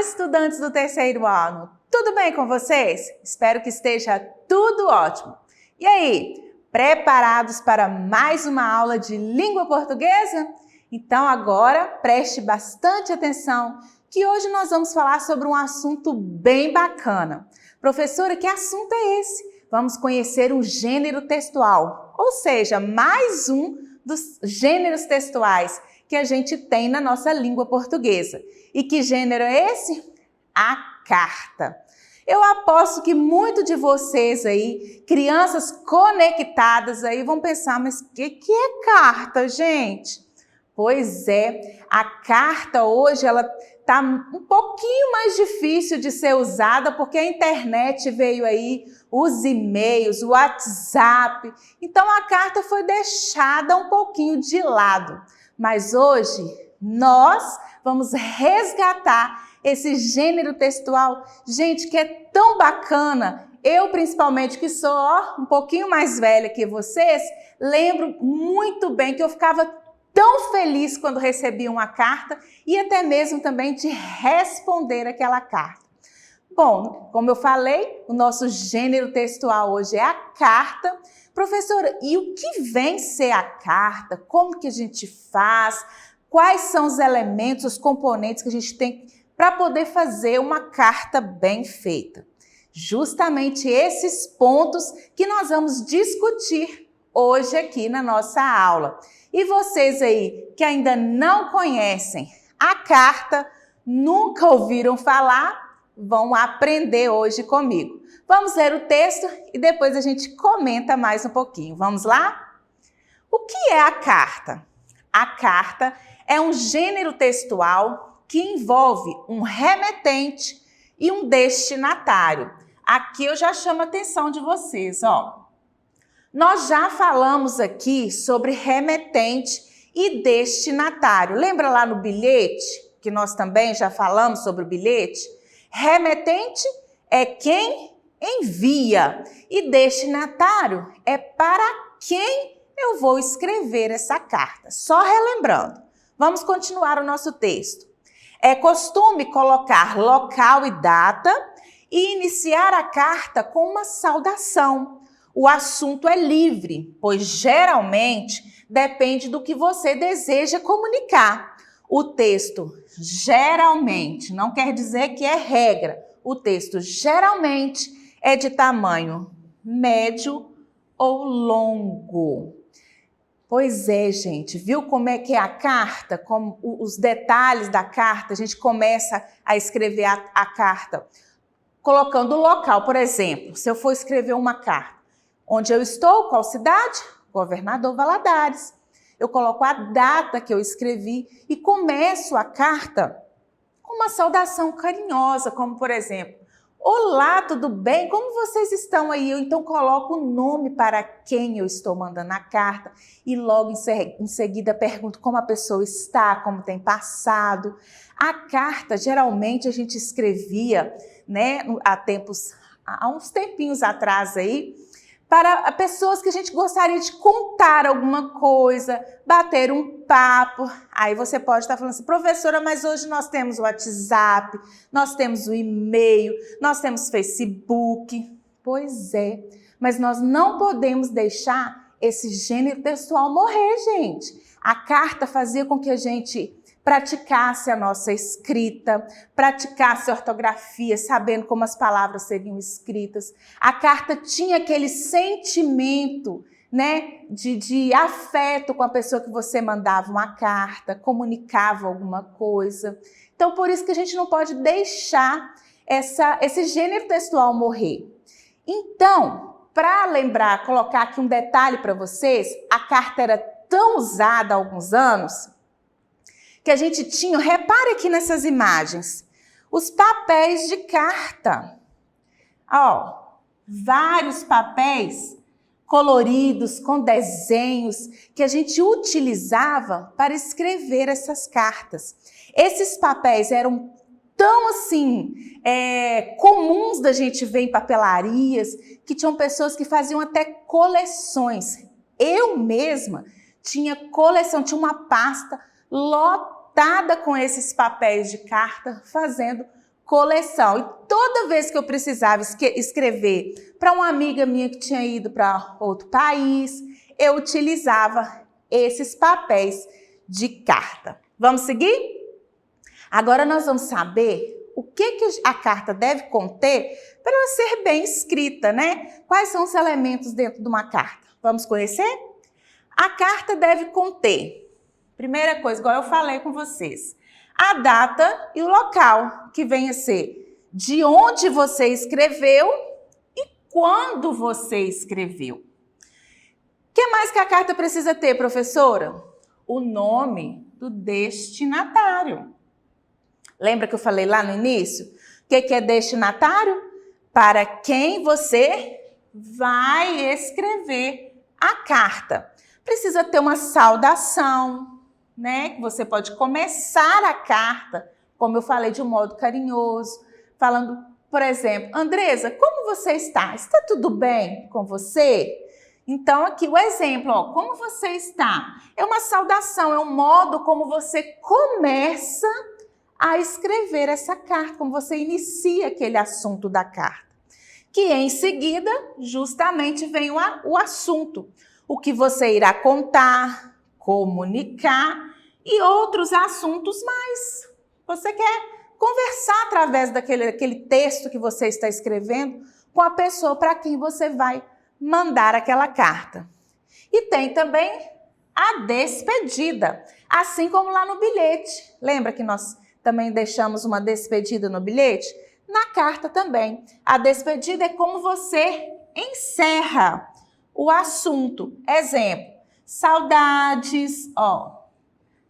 estudantes do terceiro ano! Tudo bem com vocês? Espero que esteja tudo ótimo. E aí, preparados para mais uma aula de língua portuguesa? Então agora preste bastante atenção, que hoje nós vamos falar sobre um assunto bem bacana. Professora, que assunto é esse? Vamos conhecer um gênero textual, ou seja, mais um dos gêneros textuais que a gente tem na nossa língua portuguesa. E que gênero é esse? A carta. Eu aposto que muitos de vocês aí, crianças conectadas aí, vão pensar, mas o que é carta, gente? Pois é, a carta hoje ela está um pouquinho mais difícil de ser usada porque a internet veio aí, os e-mails, o WhatsApp. Então a carta foi deixada um pouquinho de lado. Mas hoje nós vamos resgatar esse gênero textual, gente, que é tão bacana. Eu, principalmente, que sou um pouquinho mais velha que vocês, lembro muito bem que eu ficava tão feliz quando recebia uma carta e até mesmo também de responder aquela carta. Bom, como eu falei, o nosso gênero textual hoje é a carta. Professora, e o que vem ser a carta? Como que a gente faz? Quais são os elementos, os componentes que a gente tem para poder fazer uma carta bem feita? Justamente esses pontos que nós vamos discutir hoje aqui na nossa aula. E vocês aí que ainda não conhecem a carta, nunca ouviram falar, vão aprender hoje comigo. Vamos ler o texto e depois a gente comenta mais um pouquinho. Vamos lá? O que é a carta? A carta é um gênero textual que envolve um remetente e um destinatário. Aqui eu já chamo a atenção de vocês, ó. Nós já falamos aqui sobre remetente e destinatário. Lembra lá no bilhete, que nós também já falamos sobre o bilhete? Remetente é quem envia e destinatário é para quem eu vou escrever essa carta. Só relembrando, vamos continuar o nosso texto. É costume colocar local e data e iniciar a carta com uma saudação. O assunto é livre, pois geralmente depende do que você deseja comunicar. O texto geralmente não quer dizer que é regra. O texto geralmente é de tamanho médio ou longo. Pois é, gente, viu como é que é a carta, como os detalhes da carta, a gente começa a escrever a carta colocando o local, por exemplo, se eu for escrever uma carta, onde eu estou, qual cidade? Governador Valadares. Eu coloco a data que eu escrevi e começo a carta com uma saudação carinhosa, como por exemplo, olá, tudo bem? Como vocês estão aí? Eu então coloco o nome para quem eu estou mandando a carta e logo em seguida pergunto como a pessoa está, como tem passado. A carta, geralmente, a gente escrevia, né, há uns tempinhos atrás aí, para pessoas que a gente gostaria de contar alguma coisa, bater um papo. Aí você pode estar falando assim, professora, mas hoje nós temos o WhatsApp, nós temos o e-mail, nós temos Facebook. Pois é, mas nós não podemos deixar esse gênero textual morrer, gente. A carta fazia com que a gente praticasse a nossa escrita, praticasse a ortografia, sabendo como as palavras seriam escritas. A carta tinha aquele sentimento, né, de afeto com a pessoa que você mandava uma carta, comunicava alguma coisa. Então, por isso que a gente não pode deixar esse gênero textual morrer. Então, para lembrar, colocar aqui um detalhe para vocês, a carta era tão usada há alguns anos que a gente tinha, repare aqui nessas imagens, os papéis de carta. Ó, vários papéis coloridos, com desenhos, que a gente utilizava para escrever essas cartas. Esses papéis eram tão assim, comuns da gente ver em papelarias, que tinham pessoas que faziam até coleções. Eu mesma tinha coleção, tinha uma pasta lotada com esses papéis de carta, fazendo coleção. E toda vez que eu precisava escrever para uma amiga minha que tinha ido para outro país, eu utilizava esses papéis de carta. Vamos seguir? Agora nós vamos saber o que a carta deve conter para ela ser bem escrita, né? Quais são os elementos dentro de uma carta? Vamos conhecer? A carta deve conter, primeira coisa, igual eu falei com vocês, a data e o local, que vem a ser de onde você escreveu e quando você escreveu. O que mais que a carta precisa ter, professora? O nome do destinatário. Lembra que eu falei lá no início? O que é destinatário? Para quem você vai escrever a carta. Precisa ter uma saudação, né? Você pode começar a carta, como eu falei, de um modo carinhoso, falando, por exemplo, Andresa, como você está? Está tudo bem com você? Então, aqui o exemplo, ó, como você está? É uma saudação, é um modo como você começa a escrever essa carta, como você inicia aquele assunto da carta. Que em seguida, justamente, vem o assunto. O que você irá contar, comunicar e outros assuntos mais. Você quer conversar através daquele texto que você está escrevendo com a pessoa para quem você vai mandar aquela carta. E tem também a despedida, assim como lá no bilhete. Lembra que nós também deixamos uma despedida no bilhete? Na carta também. A despedida é como você encerra o assunto. Exemplo, saudades, ó,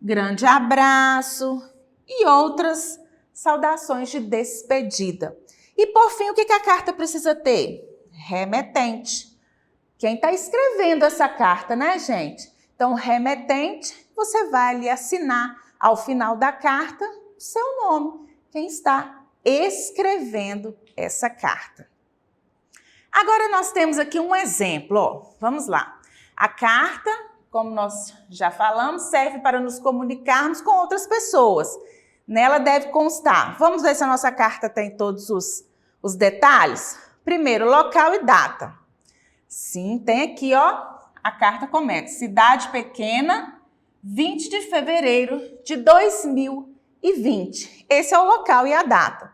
grande abraço e outras saudações de despedida. E por fim, o que a carta precisa ter? Remetente. Quem está escrevendo essa carta, né, gente? Então, remetente, você vai ali assinar ao final da carta o seu nome, quem está escrevendo essa carta. Agora nós temos aqui um exemplo, ó. Vamos lá. A carta, como nós já falamos, serve para nos comunicarmos com outras pessoas. Nela deve constar. Vamos ver se a nossa carta tem todos os detalhes? Primeiro, local e data. Sim, tem aqui, ó, a carta começa. Cidade pequena, 20 de fevereiro de 2020. Esse é o local e a data.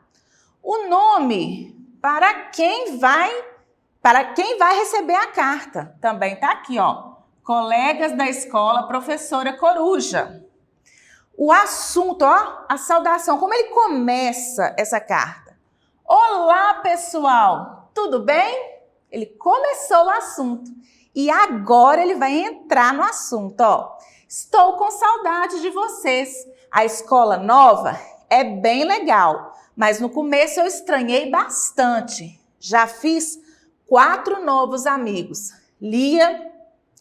O nome para quem vai receber a carta. Também está aqui, ó. Colegas da escola, professora Coruja. O assunto, ó, a saudação, como ele começa essa carta? Olá, pessoal, tudo bem? Ele começou o assunto e agora ele vai entrar no assunto, ó. Estou com saudade de vocês. A escola nova é bem legal, mas no começo eu estranhei bastante. Já fiz 4 novos amigos, Lia,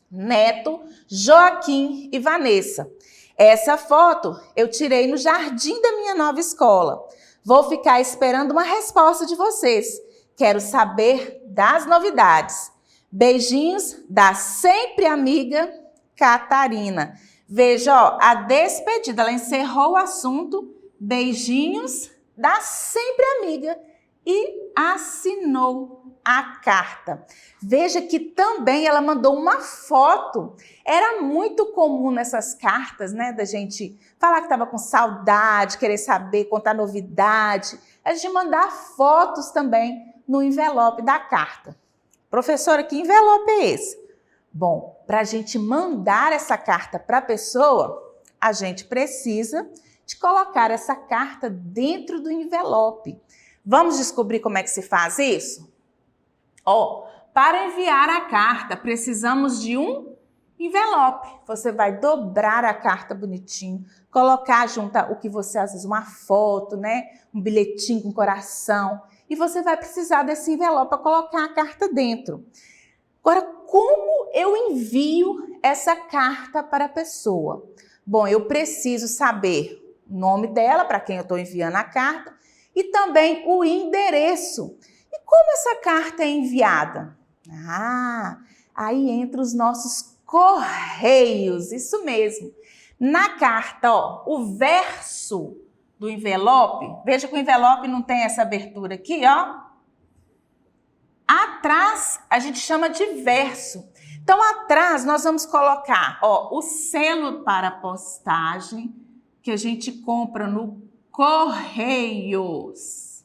Neto, Joaquim e Vanessa. Essa foto eu tirei no jardim da minha nova escola. Vou ficar esperando uma resposta de vocês. Quero saber das novidades. Beijinhos da sempre amiga Catarina. Veja, ó, a despedida, ela encerrou o assunto. Beijinhos da sempre amiga e assinou a carta. Veja que também ela mandou uma foto. Era muito comum nessas cartas, né, da gente falar que estava com saudade, querer saber, contar novidade. A gente mandar fotos também no envelope da carta. Professora, que envelope é esse? Bom, para a gente mandar essa carta para a pessoa, a gente precisa de colocar essa carta dentro do envelope. Vamos descobrir como é que se faz isso? Ó, para enviar a carta, precisamos de um envelope. Você vai dobrar a carta bonitinho, colocar junto o que você, às vezes, uma foto, né? Um bilhetinho com coração. E você vai precisar desse envelope para colocar a carta dentro. Agora, como eu envio essa carta para a pessoa? Bom, eu preciso saber o nome dela, para quem eu estou enviando a carta, e também o endereço. E como essa carta é enviada? Aí entra os nossos correios, isso mesmo. Na carta, ó, o verso do envelope, veja que o envelope não tem essa abertura aqui, ó. Atrás, a gente chama de verso. Então, atrás, nós vamos colocar, ó, o selo para postagem que a gente compra no Correios.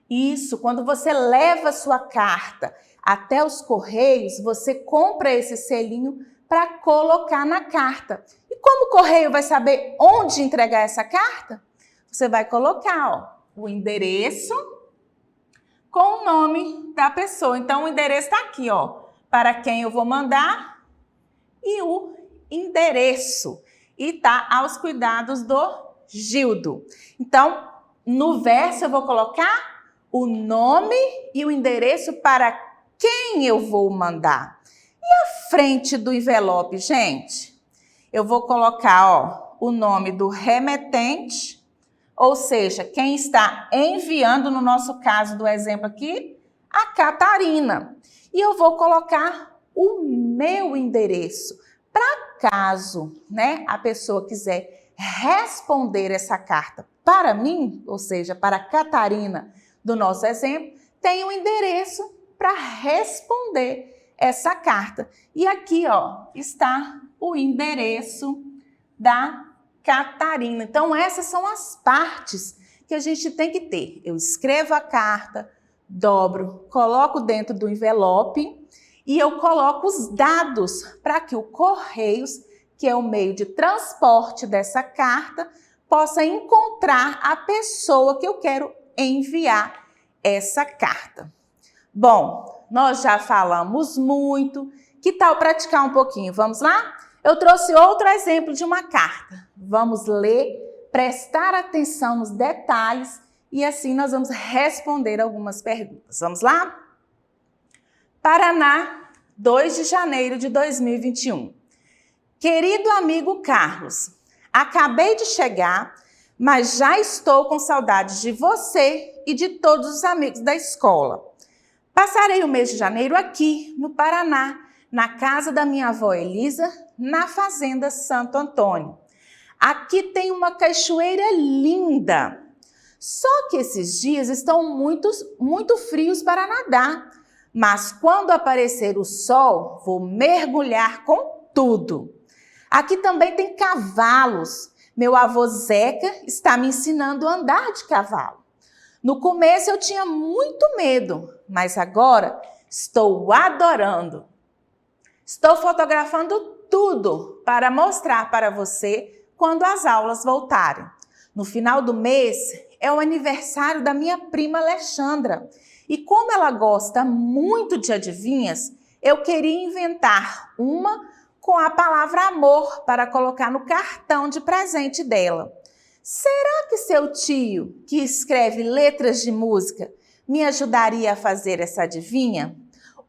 Isso, quando você leva a sua carta até os Correios, você compra esse selinho para colocar na carta. E como o Correio vai saber onde entregar essa carta? Você vai colocar, ó, o endereço com o nome da pessoa. Então, o endereço está aqui, ó, para quem eu vou mandar e o endereço. E tá aos cuidados do Gildo. Então, no verso eu vou colocar o nome e o endereço para quem eu vou mandar. E a frente do envelope, gente? Eu vou colocar, ó, o nome do remetente, ou seja, quem está enviando, no nosso caso do exemplo aqui, a Catarina. E eu vou colocar o meu endereço. Para caso, né, a pessoa quiser responder essa carta para mim, ou seja, para a Catarina do nosso exemplo, tem um endereço para responder essa carta. E aqui, ó, está o endereço da Catarina. Então, essas são as partes que a gente tem que ter. Eu escrevo a carta, dobro, coloco dentro do envelope e eu coloco os dados para que o Correios, que é o meio de transporte dessa carta, possa encontrar a pessoa que eu quero enviar essa carta. Bom, nós já falamos muito. Que tal praticar um pouquinho? Vamos lá? Eu trouxe outro exemplo de uma carta. Vamos ler, prestar atenção nos detalhes e assim nós vamos responder algumas perguntas. Vamos lá? Paraná, 2 de janeiro de 2021. Querido amigo Carlos, acabei de chegar, mas já estou com saudades de você e de todos os amigos da escola. Passarei o mês de janeiro aqui, no Paraná, na casa da minha avó Elisa, na Fazenda Santo Antônio. Aqui tem uma cachoeira linda. Só que esses dias estão muito frios para nadar. Mas quando aparecer o sol, vou mergulhar com tudo. Aqui também tem cavalos. Meu avô Zeca está me ensinando a andar de cavalo. No começo eu tinha muito medo, mas agora estou adorando. Estou fotografando tudo para mostrar para você quando as aulas voltarem. No final do mês é o aniversário da minha prima Alexandra. E como ela gosta muito de adivinhas, eu queria inventar uma com a palavra amor para colocar no cartão de presente dela. Será que seu tio, que escreve letras de música, me ajudaria a fazer essa adivinha?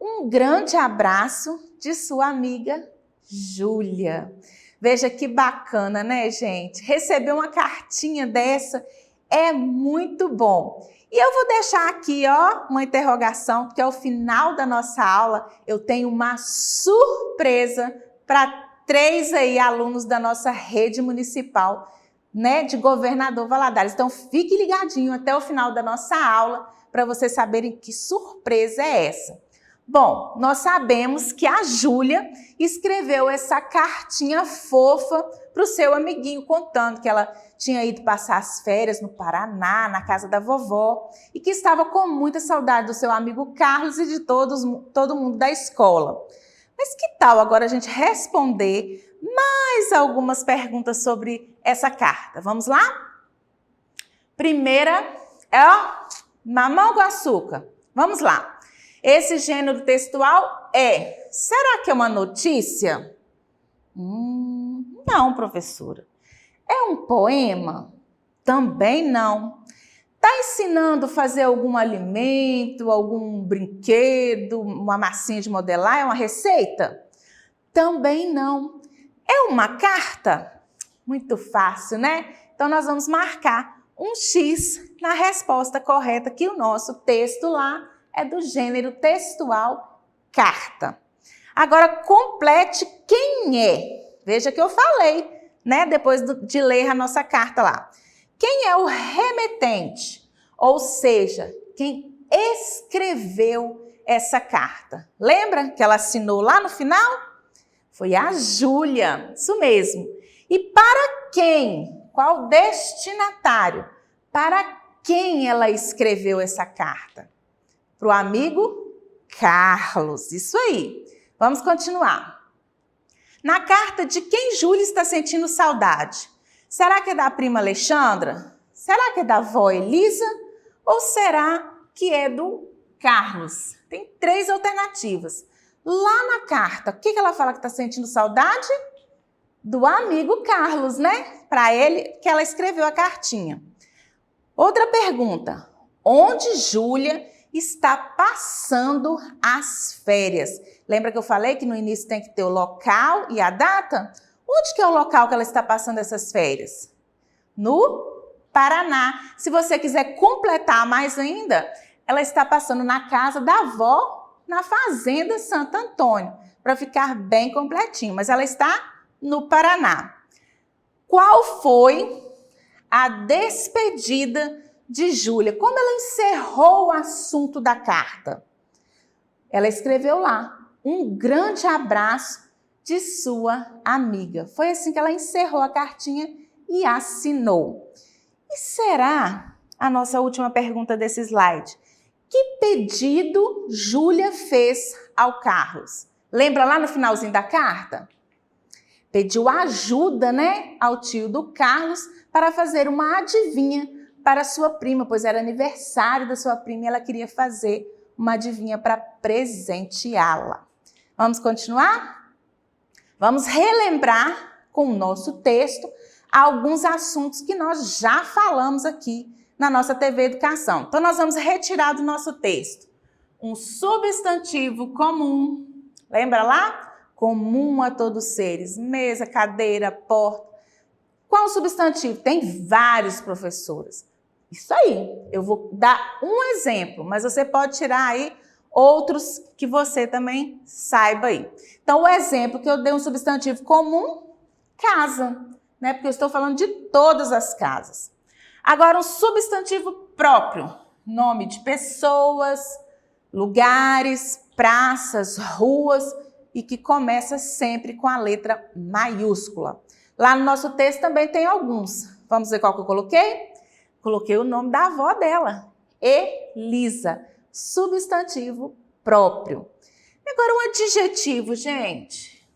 Um grande abraço de sua amiga Júlia. Veja que bacana, né, gente? Receber uma cartinha dessa é muito bom. E eu vou deixar aqui, ó, uma interrogação, porque ao final da nossa aula eu tenho uma surpresa para 3 aí alunos da nossa rede municipal, né, de Governador Valadares. Então fique ligadinho até o final da nossa aula para vocês saberem que surpresa é essa. Bom, nós sabemos que a Júlia escreveu essa cartinha fofa para o seu amiguinho, contando que ela tinha ido passar as férias no Paraná, na casa da vovó, e que estava com muita saudade do seu amigo Carlos e de todo mundo da escola. Mas que tal agora a gente responder mais algumas perguntas sobre essa carta? Vamos lá? Primeira é, ó, mamão com açúcar. Vamos lá. Esse gênero textual será que é uma notícia? Não, professora. É um poema? Também não. Está ensinando a fazer algum alimento, algum brinquedo, uma massinha de modelar? É uma receita? Também não. É uma carta? Muito fácil, né? Então, nós vamos marcar um X na resposta correta, que o nosso texto lá é do gênero textual carta. Agora, complete quem é. Veja que eu falei, né? Depois de ler a nossa carta lá. Quem é o remetente? Ou seja, quem escreveu essa carta. Lembra que ela assinou lá no final? Foi a Júlia, isso mesmo. E para quem? Qual destinatário? Para quem ela escreveu essa carta? Para o amigo Carlos, isso aí. Vamos continuar. Na carta, de quem Júlia está sentindo saudade? Será que é da prima Alexandra? Será que é da avó Elisa? Ou será que é do Carlos? Tem 3 alternativas. Lá na carta, o que ela fala que está sentindo saudade? Do amigo Carlos, né? Para ele que ela escreveu a cartinha. Outra pergunta. Onde Júlia está passando as férias? Lembra que eu falei que no início tem que ter o local e a data? Onde que é o local que ela está passando essas férias? No Paraná. Se você quiser completar mais ainda, ela está passando na casa da avó, na Fazenda Santo Antônio, para ficar bem completinho. Mas ela está no Paraná. Qual foi a despedida de Júlia? Como ela encerrou o assunto da carta? Ela escreveu lá, um grande abraço de sua amiga. Foi assim que ela encerrou a cartinha e assinou. E será, a nossa última pergunta desse slide, que pedido Júlia fez ao Carlos? Lembra lá no finalzinho da carta? Pediu ajuda, né, ao tio do Carlos para fazer uma adivinha para sua prima, pois era aniversário da sua prima e ela queria fazer uma adivinha para presenteá-la. Vamos continuar? Vamos relembrar com o nosso texto alguns assuntos que nós já falamos aqui na nossa TV Educação. Então, nós vamos retirar do nosso texto um substantivo comum. Lembra lá? Comum a todos os seres. Mesa, cadeira, porta. Qual substantivo? Tem vários, professoras. Isso aí. Eu vou dar um exemplo, mas você pode tirar aí outros que você também saiba aí. Então, o exemplo que eu dei um substantivo comum, casa, né? Porque eu estou falando de todas as casas. Agora, um substantivo próprio, nome de pessoas, lugares, praças, ruas e que começa sempre com a letra maiúscula. Lá no nosso texto também tem alguns. Vamos ver qual que eu coloquei? Coloquei o nome da avó dela, Elisa, substantivo próprio. Agora, um adjetivo, gente,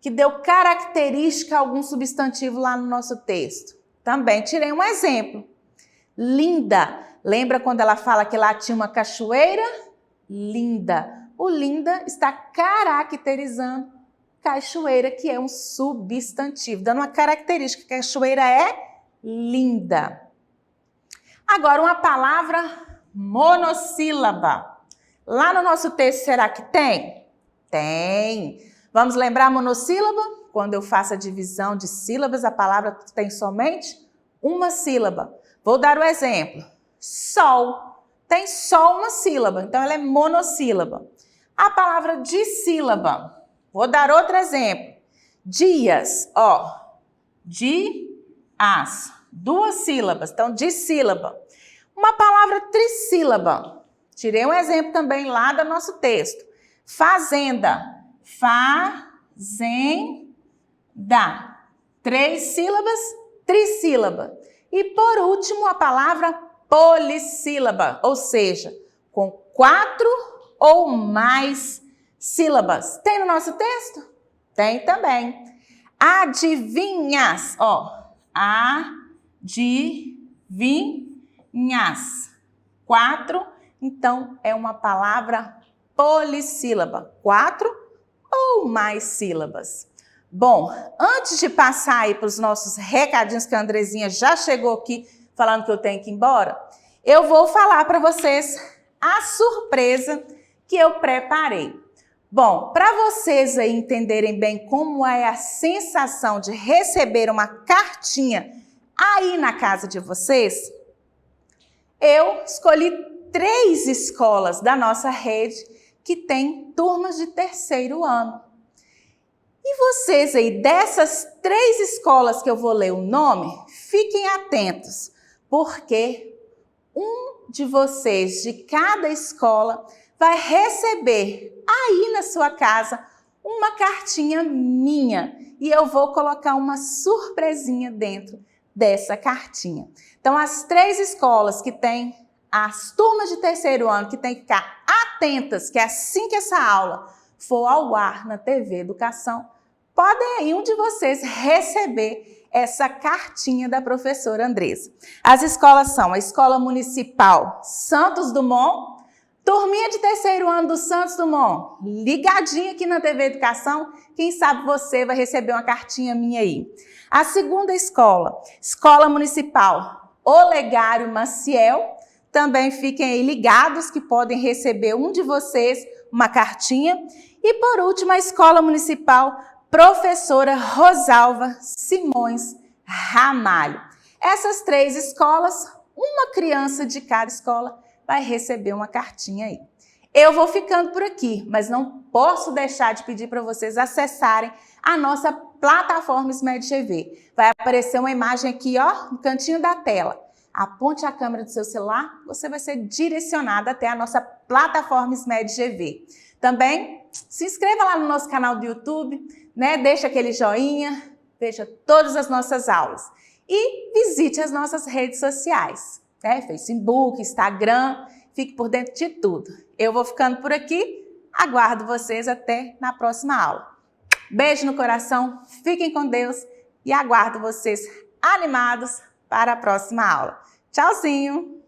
que deu característica a algum substantivo lá no nosso texto. Também tirei um exemplo. Linda. Lembra quando ela fala que lá tinha uma cachoeira? Linda. O linda está caracterizando cachoeira, que é um substantivo, dando uma característica. Cachoeira é linda. Agora, uma palavra monossílaba. Lá no nosso texto, será que tem? Tem. Vamos lembrar a monossílaba? Quando eu faço a divisão de sílabas, a palavra tem somente uma sílaba. Vou dar o exemplo. Sol. Tem só uma sílaba, então ela é monossílaba. A palavra dissílaba. Vou dar outro exemplo. Dias, ó. Dias. 2 sílabas, então dissílaba. Uma palavra trissílaba. Tirei um exemplo também lá do nosso texto. Fazenda. Fazenda. 3 sílabas, trissílaba. E por último, a palavra polissílaba, ou seja, com 4 ou mais sílabas. Tem no nosso texto? Tem também. Adivinhas, ó. Adivinhas. 4, então é uma palavra polissílaba. 4 ou mais sílabas. Bom, antes de passar aí para os nossos recadinhos, que a Andrezinha já chegou aqui falando que eu tenho que ir embora, eu vou falar para vocês a surpresa que eu preparei. Bom, para vocês aí entenderem bem como é a sensação de receber uma cartinha aí na casa de vocês, eu escolhi 3 escolas da nossa rede que tem turmas de 3º ano. E vocês aí, dessas 3 escolas que eu vou ler o nome, fiquem atentos, porque um de vocês, de cada escola, vai receber aí na sua casa uma cartinha minha. E eu vou colocar uma surpresinha dentro dessa cartinha. Então, as 3 escolas que têm as turmas de terceiro ano, que tem que ficar atentas, que assim que essa aula for ao ar na TV Educação, podem aí um de vocês receber essa cartinha da professora Andressa. As escolas são a Escola Municipal Santos Dumont, turminha de terceiro ano do Santos Dumont, ligadinha aqui na TV Educação, quem sabe você vai receber uma cartinha minha aí. A segunda escola, Escola Municipal Olegário Maciel, também fiquem aí ligados que podem receber um de vocês uma cartinha. E por último, a Escola Municipal Professora Rosalva Simões Ramalho. Essas 3 escolas, uma criança de cada escola vai receber uma cartinha aí. Eu vou ficando por aqui, mas não posso deixar de pedir para vocês acessarem a nossa plataforma Smed TV. Vai aparecer uma imagem aqui, ó, no cantinho da tela. Aponte a câmera do seu celular, você vai ser direcionado até a nossa plataforma Smed TV. Também se inscreva lá no nosso canal do YouTube, né? Deixa aquele joinha, veja todas as nossas aulas e visite as nossas redes sociais, né? Facebook, Instagram, fique por dentro de tudo. Eu vou ficando por aqui, aguardo vocês até na próxima aula. Beijo no coração, fiquem com Deus e aguardo vocês animados para a próxima aula. Tchauzinho!